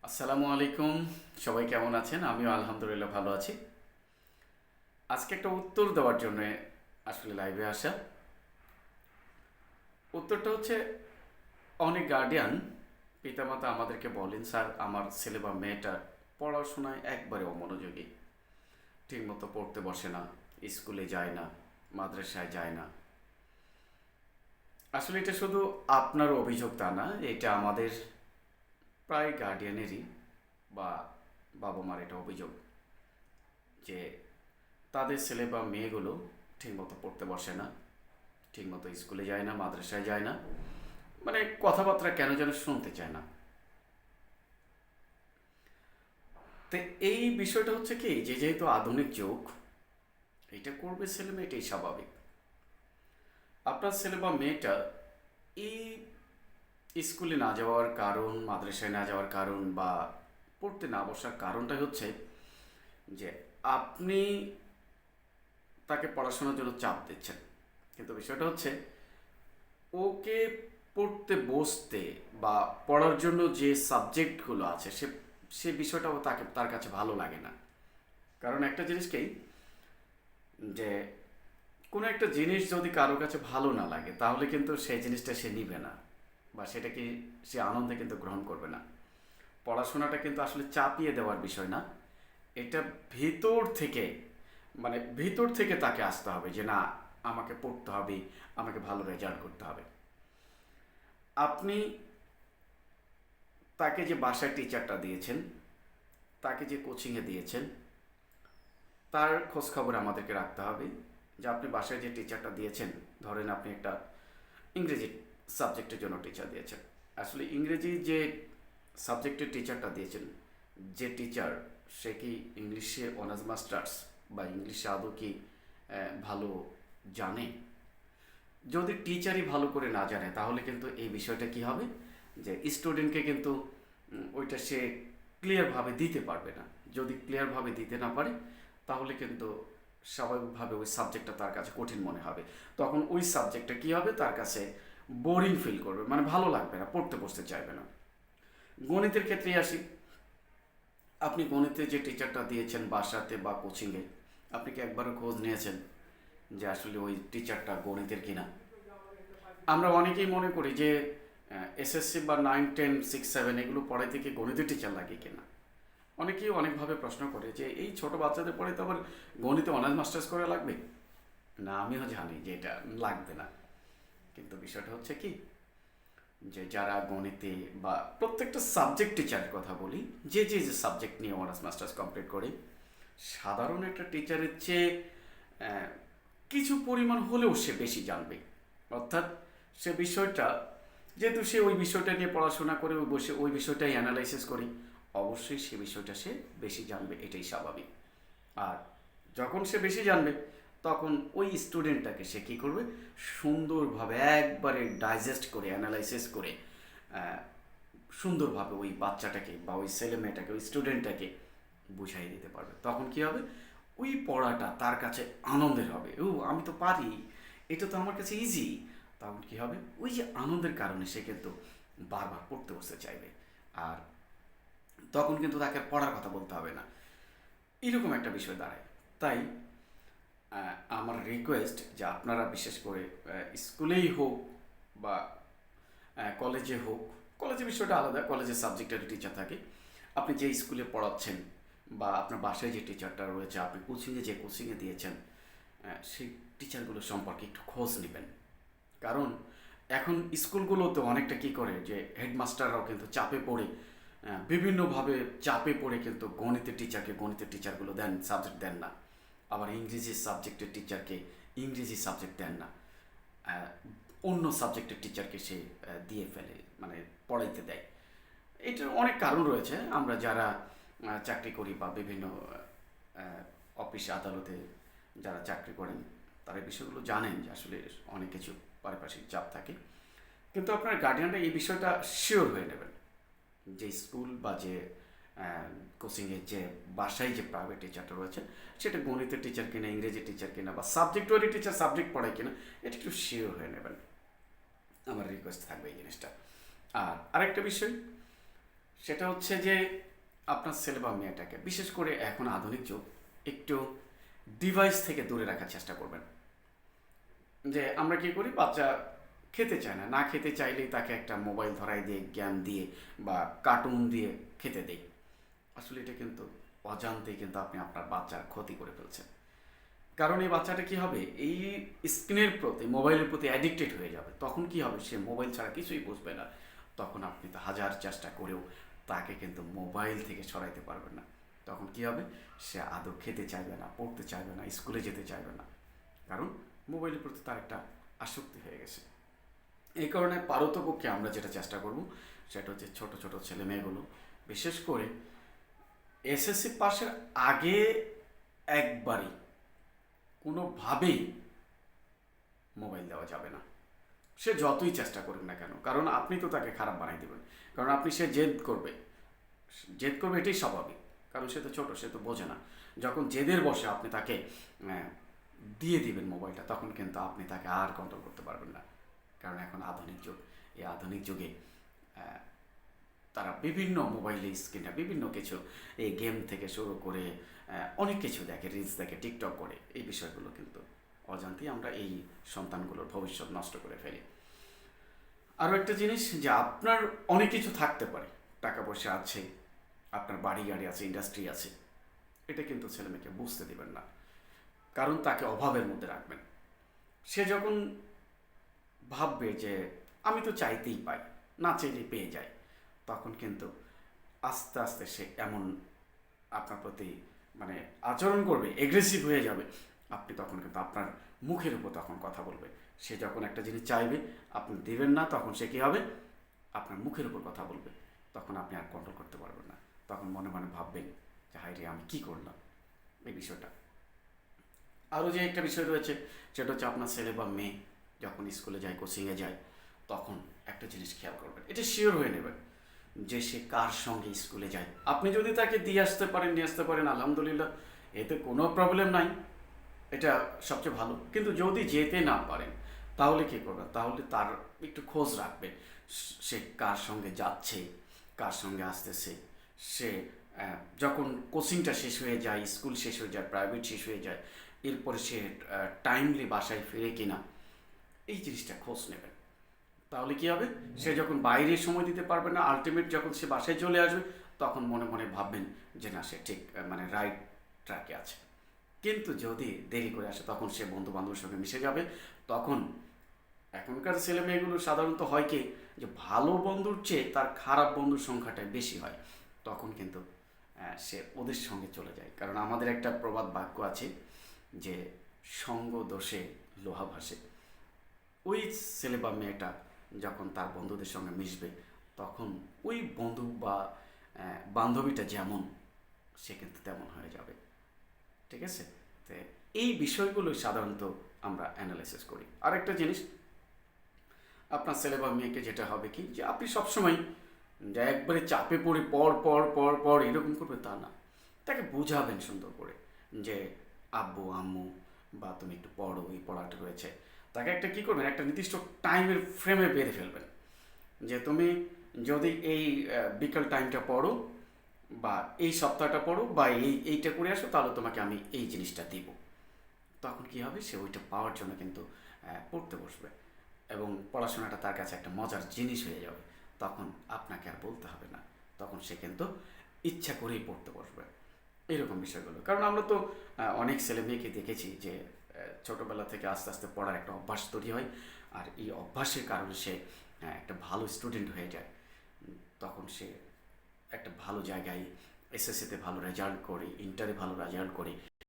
আসসালামু আলাইকুম। সবাই কেমন আছেন? আমিও আলহামদুলিল্লাহ ভালো আছি। আজকে একটা উত্তর দেওয়ার জন্য আসলে লাইভে আসা। উত্তরটা হচ্ছে, অনেক গার্ডিয়ান পিতামাতা আমাদেরকে বলেন, স্যার আমার ছেলে বা মেয়েটা পড়াশোনায় একবারে অমনোযোগী, ঠিকমতো পড়তে বসে না, স্কুলে যায় না, মাদ্রাসায় যায় না। আসলে এটা শুধু আপনার অভিযোগ তা না, এটা আমাদের প্রায় গার্ডিয়ানেরই বা বাবা মার এটা অভিযোগ যে তাদের ছেলে বা মেয়েগুলো ঠিকমতো পড়তে বসে না, ঠিকমতো স্কুলে যায় না, মাদ্রাসায় যায় না, মানে কথাবার্তা কেন যেন শুনতে চায় না। তো এই বিষয়টা হচ্ছে কি, যে যেহেতু আধুনিক যুগ, এটা করবে ছেলে মেয়ে, এটাই স্বাভাবিক। আপনার ছেলে বা মেয়েটা এই স্কুলে না যাওয়ার কারণ, মাদ্রাসায় না যাওয়ার কারণ বা পড়তে না বসার কারণটাই হচ্ছে যে আপনি তাকে পড়াশোনার জন্য চাপ দিচ্ছেন। কিন্তু বিষয়টা হচ্ছে, ওকে পড়তে বসতে বা পড়ার জন্য যে সাবজেক্টগুলো আছে সে সে বিষয়টাও তার কাছে ভালো লাগে না। কারণ একটা জিনিসকেই, যে কোনো একটা জিনিস যদি কারোর কাছে ভালো না লাগে তাহলে কিন্তু সেই জিনিসটা সে নিবে না, বা সেটাকে সে আনন্দে কিন্তু গ্রহণ করবে না। পড়াশোনাটা কিন্তু আসলে চাপিয়ে দেওয়ার বিষয় না, এটা ভিতর থেকে, মানে ভিতর থেকে তাকে আসতে হবে যে না, আমাকে পড়তে হবে, আমাকে ভালো রেজাল্ট করতে হবে। আপনি তাকে যে বাসায় টিচারটা দিয়েছেন, তাকে যে কোচিংয়ে দিয়েছেন, তার খোঁজখবর আমাদেরকে রাখতে হবে। যে আপনি বাসায় যে টিচারটা দিয়েছেন, ধরেন আপনি একটা ইংরেজি সাবজেক্টের জন্য টিচার দিয়েছেন। আসলে ইংরেজি যে সাবজেক্টের টিচারটা দিয়েছেন, যে টিচার, সে কি ইংলিশে অনার্স মাস্টার্স বা ইংলিশে আদৌ কি ভালো জানে? যদি টিচারই ভালো করে না জানে তাহলে কিন্তু এই বিষয়টা কি হবে, যে স্টুডেন্টকে কিন্তু ওইটা সে ক্লিয়ারভাবে দিতে পারবে না। যদি ক্লিয়ারভাবে দিতে না পারে তাহলে কিন্তু স্বাভাবিকভাবে ওই সাবজেক্টটা তার কাছে কঠিন মনে হবে। তখন ওই সাবজেক্টটা কী হবে, তার কাছে বোরিং ফিল করবে, মানে ভালো লাগবে না, পড়তে বসতে চাইবে না। গণিতের ক্ষেত্রেই আসি। আপনি গণিতে যে টিচারটা দিয়েছেন বাসাতে বা কোচিংয়ে, আপনি কি একবারও খোঁজ নিয়েছেন যে আসলে ওই টিচারটা গণিতের কিনা? আমরা অনেকেই মনে করি যে এসএসসি বা 9, 10, 6, 7 এগুলো পড়াইতে কি গণিতের টিচার লাগে কিনা। অনেকেই অনেকভাবে প্রশ্ন করে যে এই ছোট বাচ্চাদের পড়াইতে আবার গণিতে অনার্স মাস্টার্স করে লাগবে। না, আমিও জানি যে এটা লাগবে না। কিন্তু বিষয়টা হচ্ছে কি, যে যারা গণিতে বা প্রত্যেকটা সাবজেক্ট টিচারের কথা বলি, যে সাবজেক্ট নিয়ে অনার্স মাস্টার্স কমপ্লিট করে, সাধারণ একটা টিচারের চেয়ে আহ, কিছু পরিমাণ হলেও সে বেশি জানবে। অর্থাৎ সে বিষয়টা, যেহেতু সে ওই বিষয়টা নিয়ে পড়াশোনা করে ওই বসে ওই বিষয়টাই অ্যানালাইসিস করি, অবশ্যই সে বিষয়টা সে বেশি জানবে, এটাই স্বাভাবিক। আর যখন সে বেশি জানবে তখন ওই স্টুডেন্টটাকে সে কী করবে, সুন্দরভাবে একবারে ডাইজেস্ট করে অ্যানালাইসিস করে আহ, সুন্দরভাবে ওই বাচ্চাটাকে বা ওই ছেলে মেয়েটাকে, ওই স্টুডেন্টটাকে বুঝাই দিতে পারবে। তখন কি হবে, ওই পড়াটা তার কাছে আনন্দের হবে। ও, আমি তো পারি, এটা তো আমার কাছে ইজি। তখন কি হবে, ওই যে আনন্দের কারণে সে কিন্তু বারবার পড়তে বসতে চাইবে। আর তখন কিন্তু তাকে পড়ার কথা বলতে হবে না, এরকম একটা বিষয় দাঁড়ায়। তাই আমার রিকোয়েস্ট যে আপনারা বিশেষ করে স্কুলেই হোক বা কলেজে হোক, কলেজে বিষয়টা আলাদা, কলেজের সাবজেক্টের টিচার থাকে, আপনি যে স্কুলে পড়াচ্ছেন বা আপনার বাসায় যে টিচারটা রয়েছে, আপনি কোচিংয়ে যে কোচিংয়ে দিয়েছেন, সেই টিচারগুলো সম্পর্কে একটু খোঁজ নেবেন। কারণ এখন স্কুলগুলোতে অনেকটা কী করে, যে হেডমাস্টাররাও কিন্তু চাপে পড়ে, বিভিন্নভাবে চাপে পড়ে কিন্তু গণিতের টিচারগুলো দেন, সাবজেক্ট দেন না। আবার ইংরেজি সাবজেক্টের টিচারকে ইংরেজি সাবজেক্ট দেন না, আহ, অন্য সাবজেক্টের টিচারকে সে দিয়ে ফেলে, মানে পড়াইতে দেয়। এটার অনেক কারণ রয়েছে। আমরা যারা চাকরি করি বা বিভিন্ন অফিস আদালতে যারা চাকরি করেন, তারা এই বিষয়গুলো জানেন যে আসলে অনেক কিছু পারিপার্শ্বিক চাপ থাকে। কিন্তু আপনার গার্ডিয়ানরা এই বিষয়টা শিওর হয়ে নেবেন যে স্কুল বা যে কোচিংয়ের যে বাসায় যে প্রাইভেট টিচারটা রয়েছে, সেটা গণিতের টিচার কিনা, ইংরেজি টিচার কিনা বা সাবজেক্ট ওয়ারি টিচার সাবজেক্ট পড়ায় কিনা, এটা একটু শিওর হয়ে নেবেন। আমার রিকোয়েস্ট থাকবে এই জিনিসটা। আর আরেকটা বিষয়, সেটা হচ্ছে যে আপনার ছেলে বা মেয়েটাকে, বিশেষ করে এখন আধুনিক যুগ, একটু ডিভাইস থেকে দূরে রাখার চেষ্টা করবেন। যে আমরা কি করি, বাচ্চা খেতে চায় না, না খেতে চাইলেই তাকে একটা মোবাইল ধরাই দিয়ে, গেম দিয়ে বা কার্টুন দিয়ে খেতে দেই। আসলে এটা কিন্তু অজান্তেই কিন্তু আপনি আপনার বাচ্চার ক্ষতি করে ফেলছেন। কারণ এই বাচ্চাটা কি হবে, এই স্ক্রিনের প্রতি, মোবাইলের প্রতি অ্যাডিক্টেড হয়ে যাবে। তখন কি হবে, সে মোবাইল ছাড়া কিছুই বুঝবে না। তখন আপনি তো হাজার চেষ্টা করেও তাকে কিন্তু মোবাইল থেকে সরাইতে পারবেন না। তখন কি হবে, সে আদৌ খেতে চাইবে না, পড়তে চাইবে না, স্কুলে যেতে চাইবে না। কারণ মোবাইলের প্রতি তার একটা আসক্তি হয়ে গেছে। এই কারণে পারতপক্ষে আমরা যেটা চেষ্টা করব, সেটা হচ্ছে ছোট ছোট ছেলে মেয়েগুলো, বিশেষ করে এসএসসি পাসের আগে একবারই কোনোভাবেই মোবাইল দেওয়া যাবে না। সে যতই চেষ্টা করুক না কেন, কারণ আপনি তো তাকে খারাপ বানাই দেবেন। কারণ আপনি, সে জেদ করবে, জেদ করবে, এটাই স্বাভাবিক। কারণ সে তো ছোট, সে তো বোঝে না। যখন জেদের বসে আপনি তাকে দিয়ে দিবেন মোবাইলটা, তখন কিন্তু আপনি তাকে আর কন্ট্রোল করতে পারবেন না। কারণ এখন আধুনিক যুগ, এই আধুনিক যুগে আহ, তারা বিভিন্ন মোবাইলে স্ক্রিনে বিভিন্ন কিছু, এই গেম থেকে শুরু করে অনেক কিছু দেখে, রিলস দেখে, টিকটক করে। এই বিষয়গুলো কিন্তু অজান্তেই আমরা এই সন্তানগুলোর ভবিষ্যৎ নষ্ট করে ফেলি। আরও একটা জিনিস, যে আপনার অনেক কিছু থাকতে পারে, টাকা পয়সা আছে, আপনার বাড়ি গাড়ি আছে, ইন্ডাস্ট্রি আছে, এটা কিন্তু ছেলেমেয়েকে বুঝতে দেবেন না। কারণ তাকে অভাবের মধ্যে রাখবেন। সে যখন ভাববে যে আমি তো চাইতেই পাই, না চাইলেই পেয়ে যাই, তখন কিন্তু আস্তে আস্তে সে এমন আপনার প্রতি মানে আচরণ করবে, এগ্রেসিভ হয়ে যাবে। আপনি তখন কিন্তু আপনার মুখের উপর তখন কথা বলবে। সে যখন একটা জিনিস চাইবে, আপনি দেবেন না, তখন সে কী হবে, আপনার মুখের উপর কথা বলবে। তখন আপনি আর কন্ট্রোল করতে পারবেন না। তখন মনে মনে ভাববেন যে হায় রে, আমি কী করলাম, এই বিষয়টা। আরও যে একটা বিষয় রয়েছে, সেটা হচ্ছে আপনার ছেলে বা মেয়ে যখন স্কুলে যায়, কোচিংয়ে যায়, তখন একটা জিনিস খেয়াল করবেন, এটা শিওর হয়ে নেবেন যে সে কার সঙ্গে স্কুলে যায়। আপনি যদি তাকে দিয়ে আসতে পারেন, নিয়ে আসতে পারেন, আলহামদুলিল্লাহ, এতে কোনো প্রবলেম নাই, এটা সবচেয়ে ভালো। কিন্তু যদি যেতে না পারেন, তাহলে কী করবেন, তাহলে তার একটু খোঁজ রাখবেন, সে কার সঙ্গে যাচ্ছে, কার সঙ্গে আসতেছে। সে যখন কোচিংটা শেষ হয়ে যায়, স্কুল শেষ হয়ে যায়, প্রাইভেট শেষ হয়ে যায়, এরপরে সে টাইমলি বাসায় ফিরে কিনা, এই জিনিসটা খোঁজ নেবেন। তাহলে কী হবে, সে যখন বাইরে সময় দিতে পারবে না, আলটিমেট যখন সে বাসায় চলে আসবে, তখন মনে মনে ভাববেন যে না, সে ঠিক মানে রাইট ট্র্যাকে আছে। কিন্তু যদি দেরি করে আসে, তখন সে বন্ধু বান্ধবের সঙ্গে মিশে যাবে। তখন এখনকার ছেলে মেয়েগুলো সাধারণত হয় কি, যে ভালো বন্ধুর চেয়ে তার খারাপ বন্ধুর সংখ্যাটাই বেশি হয়। তখন কিন্তু সে ওদের সঙ্গে চলে যায়। কারণ আমাদের একটা প্রবাদ বাক্য আছে যে সঙ্গ দোষে লোহা ভাসে। ওই ছেলে বা মেয়েটা যখন তার বন্ধুদের সঙ্গে মিশবে, তখন ওই বন্ধু বা বান্ধবীটা যেমন, সে কিন্তু তেমন হয়ে যাবে। ঠিক আছে? তো এই বিষয়গুলোই সাধারণত আমরা অ্যানালাইসিস করি। আরেকটা জিনিস, আপনার ছেলে বা মেয়েকে যেটা হবে কি, যে আপনি সবসময় যে একবারে চাপে পড়ে পড় পড় পড় পড় এরকম করবে তা না। তাকে বোঝাবেন সুন্দর করে যে আব্বু আম্মু বা তুমি একটু পড়ো, এই পড়াটা রয়েছে। তাকে একটা কী করবেন, একটা নির্দিষ্ট টাইমের ফ্রেমে বেঁধে ফেলবেন যে তুমি যদি এই বিকাল টাইমটা পড়ো, বা এই সপ্তাহটা পড়ো, বা এইটা করে আসো, তাহলে তোমাকে আমি এই জিনিসটা দিব। তখন কী হবে, সে ওইটা পাওয়ার জন্য কিন্তু পড়তে বসবে, এবং পড়াশোনাটা তার কাছে একটা মজার জিনিস হয়ে যাবে। তখন আপনাকে আর বলতে হবে না, তখন সে কিন্তু ইচ্ছা করেই পড়তে বসবে। এইরকম বিষয়গুলো, কারণ আমরা তো অনেক ছেলে মেয়েকে দেখেছি যে ছোটোবেলা থেকে আস্তে আস্তে পড়ার একটা অভ্যাস তৈরি হয়, আর এই অভ্যাসের কারণে সে একটা ভালো স্টুডেন্ট হয়ে যায়। তখন সে একটা ভালো জায়গায়, এসএসসিতে ভালো রেজাল্ট করে, ইন্টারে ভালো রেজাল্ট করে